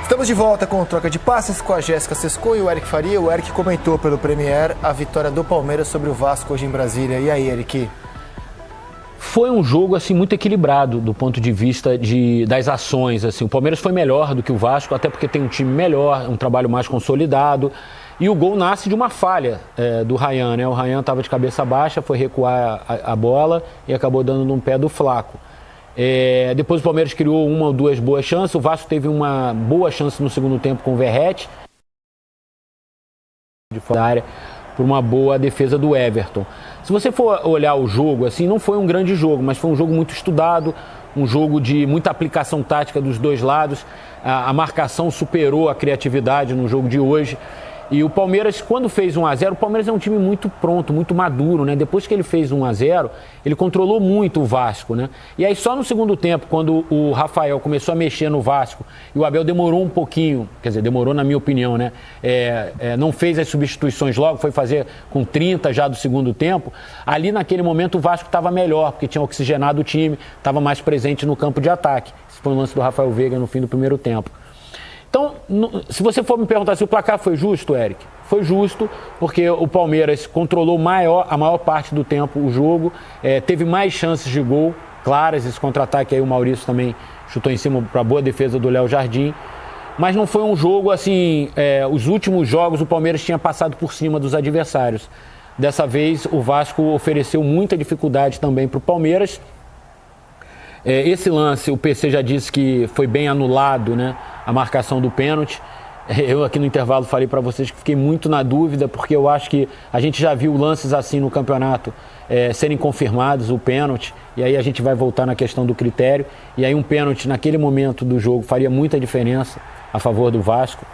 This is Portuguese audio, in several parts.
Estamos de volta com o Troca de Passes com a Jéssica Sescon e o Eric Faria. O Eric comentou pelo Premier a vitória do Palmeiras sobre o Vasco hoje em Brasília. E aí, Eric? Foi um jogo assim, muito equilibrado do ponto de vista das ações. Assim. O Palmeiras foi melhor do que o Vasco, até porque tem um time melhor, um trabalho mais consolidado. E o gol nasce de uma falha do Ryan, né? O Ryan estava de cabeça baixa, foi recuar a bola e acabou dando num pé do Flaco. Depois o Palmeiras criou uma ou duas boas chances. O Vasco teve uma boa chance no segundo tempo com o Verratti, de fora da área, por uma boa defesa do Everton. Se você for olhar o jogo, assim, não foi um grande jogo, mas foi um jogo muito estudado, um jogo de muita aplicação tática dos dois lados. A marcação superou a criatividade no jogo de hoje. E o Palmeiras, quando fez 1-0, o Palmeiras é um time muito pronto, muito maduro, né? Depois que ele fez 1-0, ele controlou muito o Vasco, né? E aí só no segundo tempo, quando o Rafael começou a mexer no Vasco e o Abel demorou um pouquinho, quer dizer, demorou na minha opinião, né? Não fez as substituições logo, foi fazer com 30 já do segundo tempo. Ali naquele momento o Vasco estava melhor, porque tinha oxigenado o time, estava mais presente no campo de ataque. Esse foi o lance do Rafael Veiga no fim do primeiro tempo. Então, se você for me perguntar se o placar foi justo, Eric, foi justo, porque o Palmeiras controlou a maior parte do tempo o jogo, teve mais chances de gol claras, esse contra-ataque aí o Maurício também chutou em cima para boa defesa do Léo Jardim, mas não foi um jogo assim, os últimos jogos o Palmeiras tinha passado por cima dos adversários. Dessa vez o Vasco ofereceu muita dificuldade também para o Palmeiras. Esse lance, o PC já disse que foi bem anulado, né? A marcação do pênalti. Eu aqui no intervalo falei para vocês que fiquei muito na dúvida, porque eu acho que a gente já viu lances assim no campeonato serem confirmados, o pênalti, e aí a gente vai voltar na questão do critério, e aí um pênalti naquele momento do jogo faria muita diferença a favor do Vasco,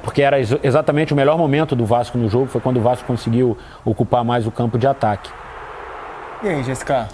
porque era exatamente o melhor momento do Vasco no jogo, foi quando o Vasco conseguiu ocupar mais o campo de ataque. E aí, Jéssica?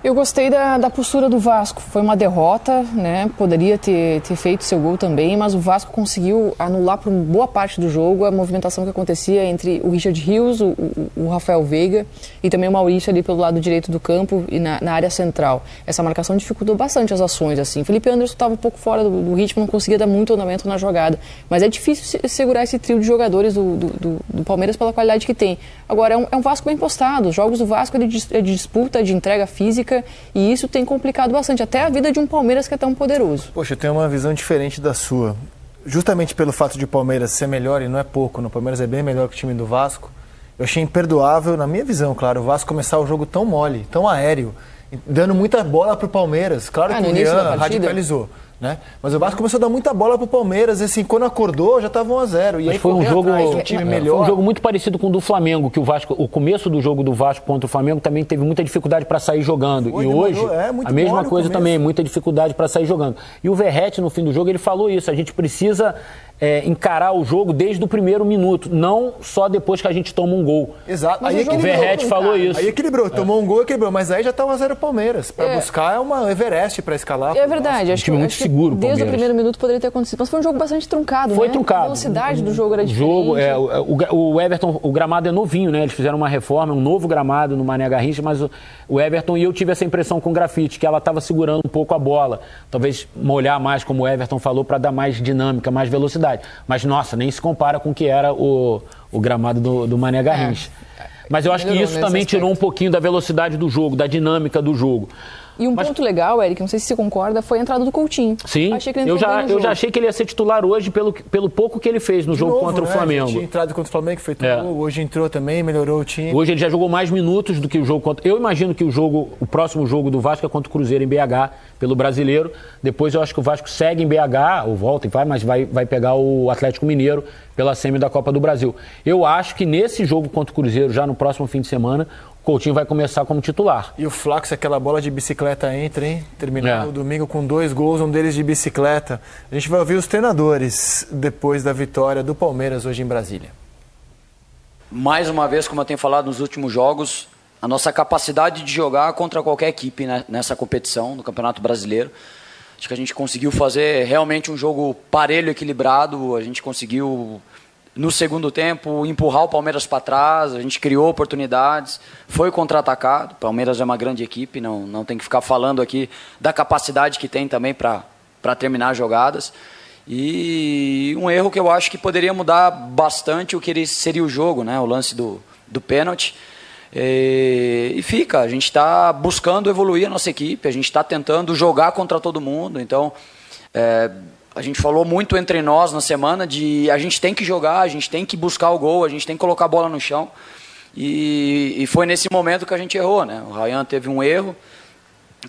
Eu gostei da postura do Vasco. Foi uma derrota, né? Poderia ter feito seu gol também, mas o Vasco conseguiu anular por boa parte do jogo a movimentação que acontecia entre o Richard Rios, o Rafael Veiga e também o Maurício ali pelo lado direito do campo e na área central. Essa marcação dificultou bastante as ações, assim. Felipe Anderson estava um pouco fora do ritmo, não conseguia dar muito andamento na jogada. Mas é difícil segurar esse trio de jogadores do Palmeiras pela qualidade que tem. Agora, é um Vasco bem postado. Os jogos do Vasco é de disputa, de entrega física, e isso tem complicado bastante, até a vida de um Palmeiras que é tão poderoso. Poxa, eu tenho uma visão diferente da sua. Justamente pelo fato de o Palmeiras ser melhor, e não é pouco, o Palmeiras é bem melhor que o time do Vasco, eu achei imperdoável, na minha visão, claro, o Vasco começar o jogo tão mole, tão aéreo, dando muita bola pro Palmeiras. Claro que o Rian radicalizou, né? Mas o Vasco começou a dar muita bola pro Palmeiras, e assim, quando acordou, já estava 1-0. E aí foi um jogo, time melhor. Foi um jogo muito parecido com o do Flamengo, que o Vasco, o começo do jogo do Vasco contra o Flamengo também teve muita dificuldade para sair jogando. E hoje, a mesma coisa também, muita dificuldade para sair jogando. E o Verratti, no fim do jogo, ele falou isso, a gente precisa encarar o jogo desde o primeiro minuto, não só depois que a gente toma um gol. Exato. Aí o Verratti falou isso. Aí equilibrou, tomou um gol, equilibrou, mas aí já tá 1-0 o Palmeiras. Para buscar é uma Everest para escalar. É verdade, acho que muito seguro. Desde o primeiro minuto poderia ter acontecido, mas foi um jogo bastante truncado, Foi né? truncado. A velocidade do jogo era diferente. O Everton, o gramado é novinho, né? Eles fizeram uma reforma, um novo gramado no Mané Garrincha, mas o Everton, e eu tive essa impressão com o Grafite, que ela estava segurando um pouco a bola. Talvez molhar mais, como o Everton falou, para dar mais dinâmica, mais velocidade. Mas, nossa, nem se compara com o que era o gramado do Mané Garrincha. Mas eu acho que isso também tirou um pouquinho da velocidade do jogo, da dinâmica do jogo. E ponto legal, Eric, não sei se você concorda, foi a entrada do Coutinho. Sim, eu já achei que ele ia ser titular hoje pelo pouco que ele fez no jogo contra o Flamengo. Ele tinha entrado contra o Flamengo, foi gol, hoje entrou também, melhorou o time. Hoje ele já jogou mais minutos do que o jogo contra... Eu imagino que o próximo jogo do Vasco é contra o Cruzeiro em BH, pelo Brasileiro. Depois eu acho que o Vasco segue em BH, ou volta e vai, mas vai pegar o Atlético Mineiro pela semi da Copa do Brasil. Eu acho que nesse jogo contra o Cruzeiro, já no próximo fim de semana, o Coutinho vai começar como titular. E o Flaco, se aquela bola de bicicleta entra, hein? Terminou o domingo com 2 gols, um deles de bicicleta. A gente vai ouvir os treinadores depois da vitória do Palmeiras hoje em Brasília. Mais uma vez, como eu tenho falado nos últimos jogos, a nossa capacidade de jogar contra qualquer equipe, né, nessa competição, no Campeonato Brasileiro. Acho que a gente conseguiu fazer realmente um jogo parelho, equilibrado. A gente conseguiu, no segundo tempo, empurrar o Palmeiras para trás. A gente criou oportunidades, foi contra-atacado. O Palmeiras é uma grande equipe, não tem que ficar falando aqui da capacidade que tem também para terminar jogadas. E um erro que eu acho que poderia mudar bastante o que seria o jogo, né? O lance do pênalti. E fica, a gente está buscando evoluir a nossa equipe, a gente está tentando jogar contra todo mundo. Então, a gente falou muito entre nós na semana de a gente tem que jogar, a gente tem que buscar o gol, a gente tem que colocar a bola no chão. E foi nesse momento que a gente errou, né? O Ryan teve um erro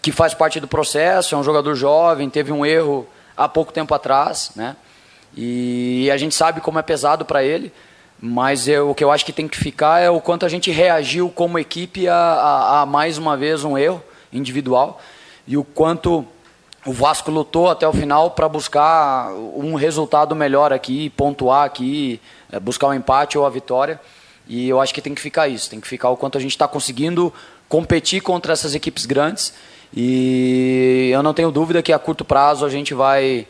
que faz parte do processo, é um jogador jovem, teve um erro há pouco tempo atrás, né? E a gente sabe como é pesado para ele, mas o que eu acho que tem que ficar é o quanto a gente reagiu como equipe a mais uma vez um erro individual e o quanto o Vasco lutou até o final para buscar um resultado melhor aqui, pontuar aqui, buscar um empate ou a vitória. E eu acho que tem que ficar isso, tem que ficar o quanto a gente está conseguindo competir contra essas equipes grandes. E eu não tenho dúvida que a curto prazo a gente vai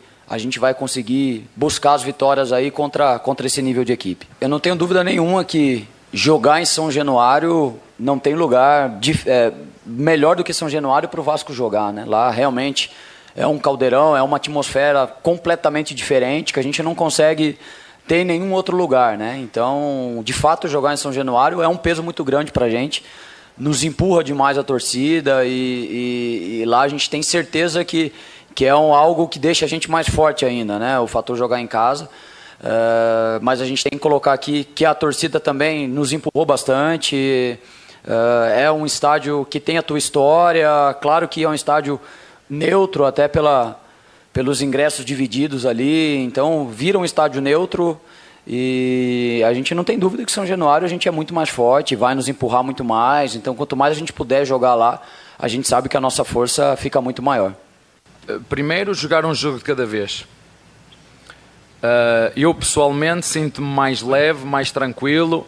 conseguir buscar as vitórias aí contra esse nível de equipe. Eu não tenho dúvida nenhuma que jogar em São Januário não tem lugar melhor do que São Januário para o Vasco jogar, né? Lá realmente é um caldeirão, é uma atmosfera completamente diferente que a gente não consegue ter em nenhum outro lugar, né? Então, de fato, jogar em São Januário é um peso muito grande para a gente. Nos empurra demais a torcida e lá a gente tem certeza que é algo que deixa a gente mais forte ainda, né? O fator jogar em casa. Mas a gente tem que colocar aqui que a torcida também nos empurrou bastante. É um estádio que tem a tua história. Claro que é um estádio neutro, até pelos ingressos divididos ali. Então, vira um estádio neutro. E a gente não tem dúvida que São Januário a gente é muito mais forte, vai nos empurrar muito mais. Então, quanto mais a gente puder jogar lá, a gente sabe que a nossa força fica muito maior. Primeiro, jogar um jogo de cada vez. Eu, pessoalmente, sinto-me mais leve, mais tranquilo,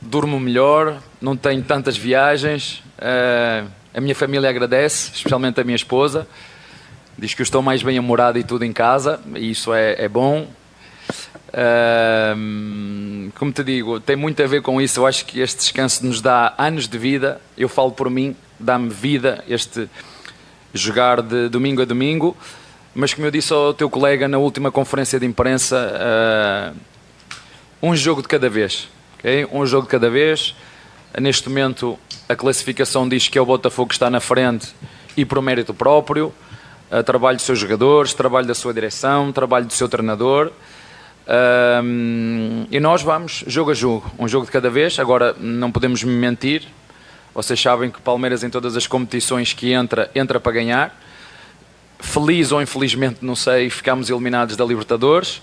durmo melhor, não tenho tantas viagens. A minha família agradece, especialmente a minha esposa. Diz que eu estou mais bem-humorado e tudo em casa, e isso é bom. Como te digo, tem muito a ver com isso. Eu acho que este descanso nos dá anos de vida. Eu falo por mim, dá-me vida este jogar de domingo a domingo. Mas como eu disse ao teu colega na última conferência de imprensa, um jogo de cada vez, okay? Um jogo de cada vez. Neste momento a classificação diz que é o Botafogo que está na frente e por mérito próprio. Trabalho dos seus jogadores, trabalho da sua direção, trabalho do seu treinador. E nós vamos jogo a jogo, um jogo de cada vez. Agora não podemos mentir, vocês sabem que o Palmeiras em todas as competições que entra para ganhar. Feliz ou infelizmente, não sei, ficámos eliminados da Libertadores,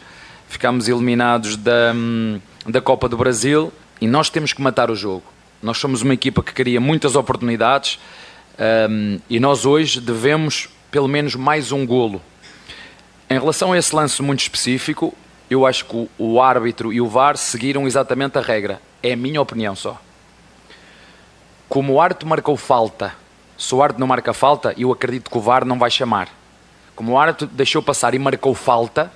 ficámos eliminados da Copa do Brasil e nós temos que matar o jogo. Nós somos uma equipa que cria muitas oportunidades e nós hoje devemos pelo menos mais um golo. Em relação a esse lance muito específico, eu acho que o árbitro e o VAR seguiram exatamente a regra. É a minha opinião só. Como o árbitro marcou falta, se o árbitro não marca falta, eu acredito que o VAR não vai chamar. Como o árbitro deixou passar e marcou falta,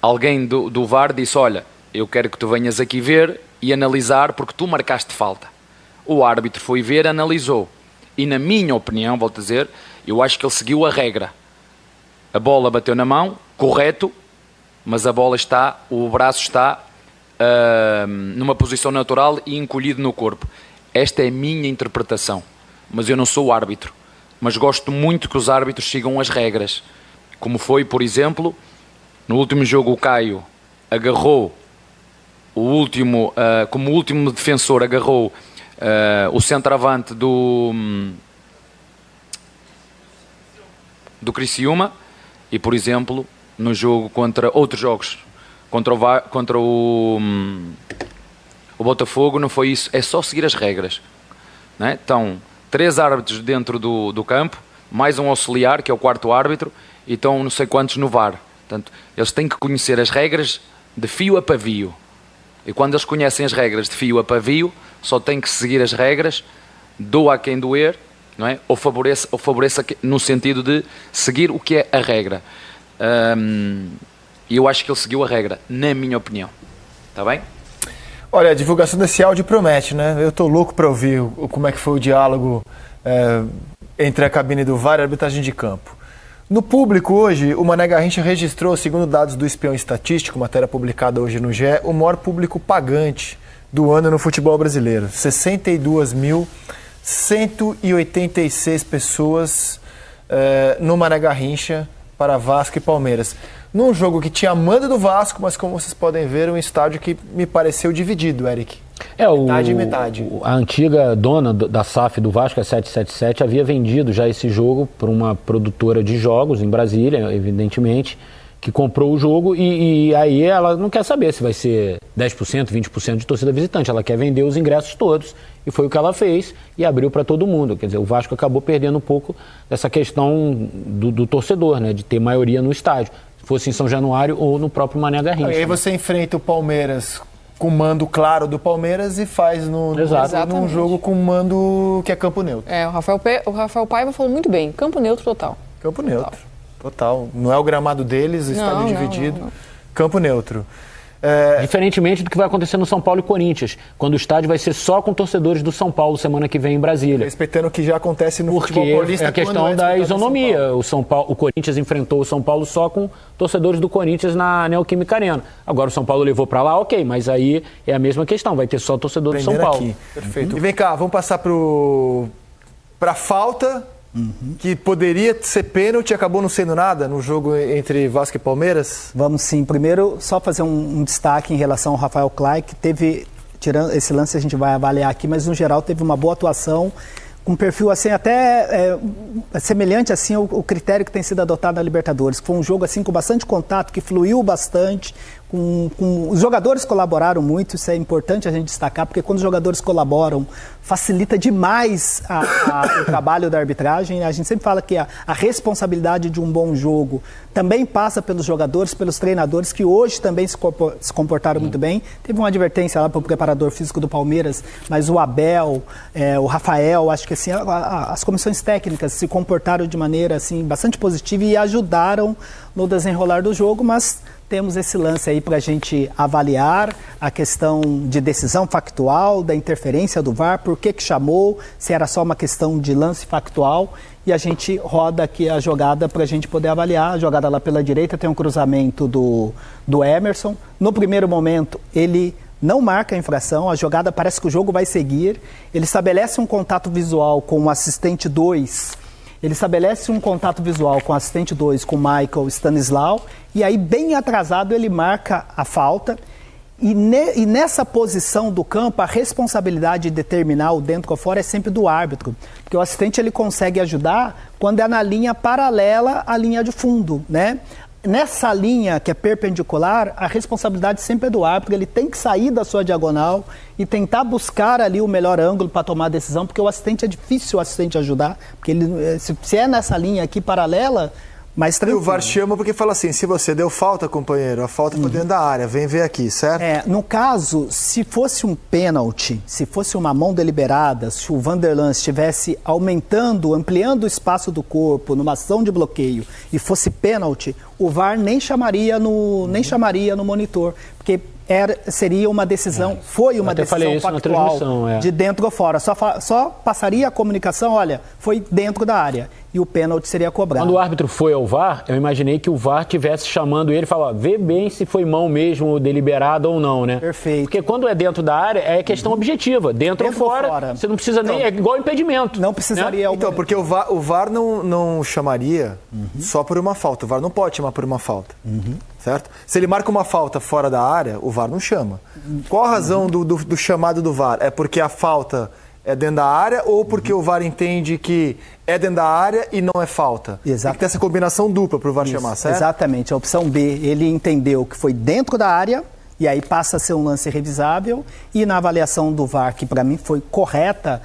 alguém do VAR disse, olha, eu quero que tu venhas aqui ver e analisar porque tu marcaste falta. O árbitro foi ver, analisou. E na minha opinião, volto a dizer, eu acho que ele seguiu a regra. A bola bateu na mão, correto, mas a bola o braço está numa posição natural e encolhido no corpo. Esta é a minha interpretação, mas eu não sou o árbitro. Mas gosto muito que os árbitros sigam as regras. Como foi, por exemplo, no último jogo o Caio agarrou como último defensor, agarrou o centroavante do Criciúma e, por exemplo, no jogo contra outros jogos, contra o Botafogo, não foi isso, é só seguir as regras, não é? Então, 3 árbitros dentro do campo, mais um auxiliar, que é o 4º árbitro, e estão não sei quantos no VAR. Portanto, eles têm que conhecer as regras de fio a pavio. E quando eles conhecem as regras de fio a pavio, só têm que seguir as regras, doa a quem doer, não é? Ou favoreça no sentido de seguir o que é a regra. E eu acho que ele seguiu a regra, na minha opinião. Está bem? Olha, a divulgação desse áudio promete, né? Eu tô louco para ouvir como é que foi o diálogo entre a cabine do VAR e a arbitragem de campo. No público hoje, o Mané Garrincha registrou, segundo dados do Espião Estatístico, matéria publicada hoje no GE, o maior público pagante do ano no futebol brasileiro. 62.186 pessoas no Mané Garrincha para Vasco e Palmeiras. Num jogo que tinha a manda do Vasco, mas como vocês podem ver, um estádio que me pareceu dividido, Eric. Metade e metade. A antiga dona da SAF do Vasco, a 777, havia vendido já esse jogo para uma produtora de jogos em Brasília, evidentemente, que comprou o jogo e aí ela não quer saber se vai ser 10%, 20% de torcida visitante. Ela quer vender os ingressos todos e foi o que ela fez e abriu para todo mundo. Quer dizer, o Vasco acabou perdendo um pouco dessa questão do torcedor, né, de ter maioria no estádio, se fosse em São Januário ou no próprio Mané Garrincha. E aí você enfrenta o Palmeiras com o mando claro do Palmeiras e faz num jogo com mando que é campo neutro. O Rafael Paiva falou muito bem, campo neutro total. Campo neutro, total. Não é o gramado deles, o estádio dividido. Não. Campo neutro. Diferentemente do que vai acontecer no São Paulo e Corinthians, quando o estádio vai ser só com torcedores do São Paulo semana que vem em Brasília. Respeitando o que já acontece no futebol paulista. É a questão da isonomia. O Corinthians enfrentou o São Paulo só com torcedores do Corinthians na Neoquímica Arena. Agora o São Paulo levou para lá, ok, mas aí é a mesma questão, vai ter só torcedor do São Paulo. Aqui. Perfeito. E vem cá, vamos passar para falta. Que poderia ser pênalti, acabou não sendo nada no jogo entre Vasco e Palmeiras? Vamos sim. Primeiro, só fazer um destaque em relação ao Rafael Clay, que teve, tirando esse lance a gente vai avaliar aqui, mas no geral teve uma boa atuação, com um perfil assim até semelhante assim ao critério que tem sido adotado na Libertadores, que foi um jogo assim com bastante contato, que fluiu bastante, os jogadores colaboraram muito, isso é importante a gente destacar, porque quando os jogadores colaboram, facilita demais o trabalho da arbitragem. A gente sempre fala que a responsabilidade de um bom jogo também passa pelos jogadores, pelos treinadores, que hoje também se comportaram muito bem. Teve uma advertência lá para o preparador físico do Palmeiras, mas o Abel, o Rafael, acho que assim, as comissões técnicas se comportaram de maneira assim, bastante positiva e ajudaram no desenrolar do jogo, mas temos esse lance aí para a gente avaliar a questão de decisão factual, da interferência do VAR, por que chamou, se era só uma questão de lance factual, e a gente roda aqui a jogada para a gente poder avaliar. A jogada lá pela direita tem um cruzamento do Emerson. No primeiro momento, ele não marca a infração, a jogada parece que o jogo vai seguir, ele estabelece um contato visual com o assistente 2, ele estabelece um contato visual com o assistente 2, com o Michael Stanislau, e aí bem atrasado ele marca a falta, e nessa posição do campo a responsabilidade de determinar o dentro ou fora é sempre do árbitro, porque o assistente ele consegue ajudar quando é na linha paralela à linha de fundo, né? Nessa linha que é perpendicular, a responsabilidade sempre é do árbitro, ele tem que sair da sua diagonal e tentar buscar ali o melhor ângulo para tomar a decisão, porque o assistente é difícil o assistente ajudar, porque ele, se é nessa linha aqui paralela, mais tranquilo. E o VAR chama porque fala assim, se você deu falta, companheiro, a falta foi dentro da área, vem ver aqui, certo? No caso, se fosse um pênalti, se fosse uma mão deliberada, se o Vanderlan estivesse ampliando o espaço do corpo numa ação de bloqueio e fosse pênalti, o VAR nem chamaria no monitor, porque seria uma decisão, foi uma decisão factual de dentro ou fora. Só passaria a comunicação, olha, foi dentro da área. E o pênalti seria cobrado. Quando o árbitro foi ao VAR, eu imaginei que o VAR estivesse chamando ele e falando, vê bem se foi mão mesmo, deliberada ou não, né? Perfeito. Porque quando é dentro da área, é questão objetiva. Dentro ou fora, você não precisa nem... É igual impedimento. Não precisaria... Né? Então, porque o VAR não chamaria só por uma falta. O VAR não pode chamar por uma falta. Certo? Se ele marca uma falta fora da área, o VAR não chama. Qual a razão do chamado do VAR? É porque a falta é dentro da área ou porque o VAR entende que é dentro da área e não é falta? Exato. Tem que ter essa combinação dupla para o VAR chamar, certo? Exatamente. A opção B, ele entendeu que foi dentro da área e aí passa a ser um lance revisável, e na avaliação do VAR, que para mim foi correta,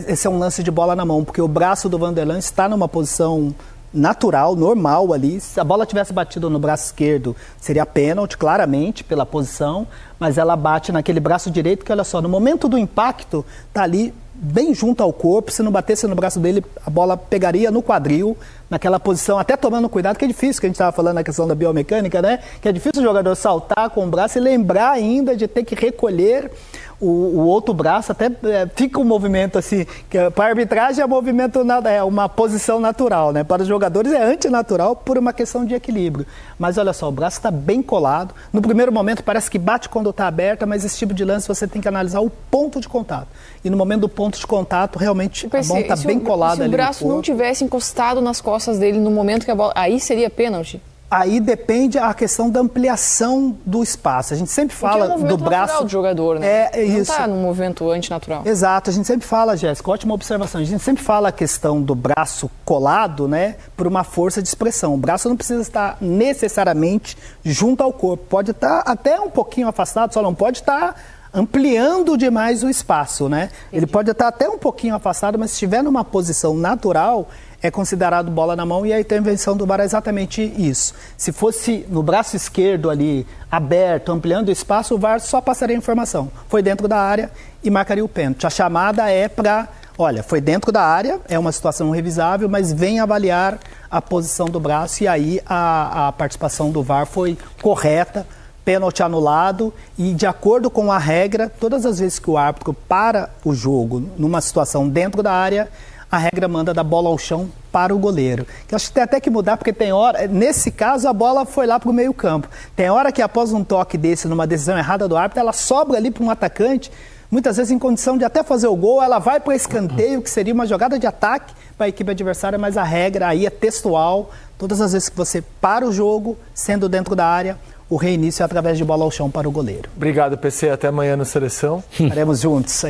esse é um lance de bola na mão, porque o braço do Vanderlan está numa posição natural, normal ali. Se a bola tivesse batido no braço esquerdo, seria pênalti, claramente, pela posição, mas ela bate naquele braço direito que, olha só, no momento do impacto, tá ali bem junto ao corpo, se não batesse no braço dele, a bola pegaria no quadril, naquela posição, até tomando cuidado, que é difícil, que a gente estava falando na questão da biomecânica, né? Que é difícil o jogador saltar com o braço e lembrar ainda de ter que recolher o outro braço, até fica um movimento assim, que para a arbitragem é movimento, é uma posição natural, né? Para os jogadores é antinatural por uma questão de equilíbrio. Mas olha só, o braço está bem colado. No primeiro momento parece que bate quando está aberta, mas esse tipo de lance você tem que analisar o ponto de contato. E no momento do ponto de contato, realmente a bola está bem colada ali no corpo. Se o braço não tivesse encostado nas costas dele no momento que a bola... Aí seria pênalti? Aí depende a questão da ampliação do espaço. A gente sempre fala do braço do jogador, né? É isso. Não está num movimento antinatural. Exato. A gente sempre fala, Jéssica, ótima observação. A gente sempre fala a questão do braço colado, né, por uma força de expressão. O braço não precisa estar necessariamente junto ao corpo. Pode estar até um pouquinho afastado, só não pode estar ampliando demais o espaço, né? Ele pode estar até um pouquinho afastado, mas se estiver numa posição natural, é considerado bola na mão, e a intervenção do VAR é exatamente isso. Se fosse no braço esquerdo ali, aberto, ampliando o espaço, o VAR só passaria a informação. Foi dentro da área e marcaria o pênalti. A chamada é para, olha, foi dentro da área, é uma situação revisável, mas vem avaliar a posição do braço, e aí a participação do VAR foi correta, pênalti anulado, e de acordo com a regra, todas as vezes que o árbitro para o jogo numa situação dentro da área, a regra manda da bola ao chão para o goleiro. Que acho que tem até que mudar, porque tem hora... Nesse caso, a bola foi lá para o meio campo. Tem hora que após um toque desse, numa decisão errada do árbitro, ela sobra ali para um atacante, muitas vezes em condição de até fazer o gol, ela vai para o escanteio, que seria uma jogada de ataque para a equipe adversária, mas a regra aí é textual. Todas as vezes que você para o jogo, sendo dentro da área, o reinício é através de bola ao chão para o goleiro. Obrigado, PC. Até amanhã no Seleção. Estaremos juntos.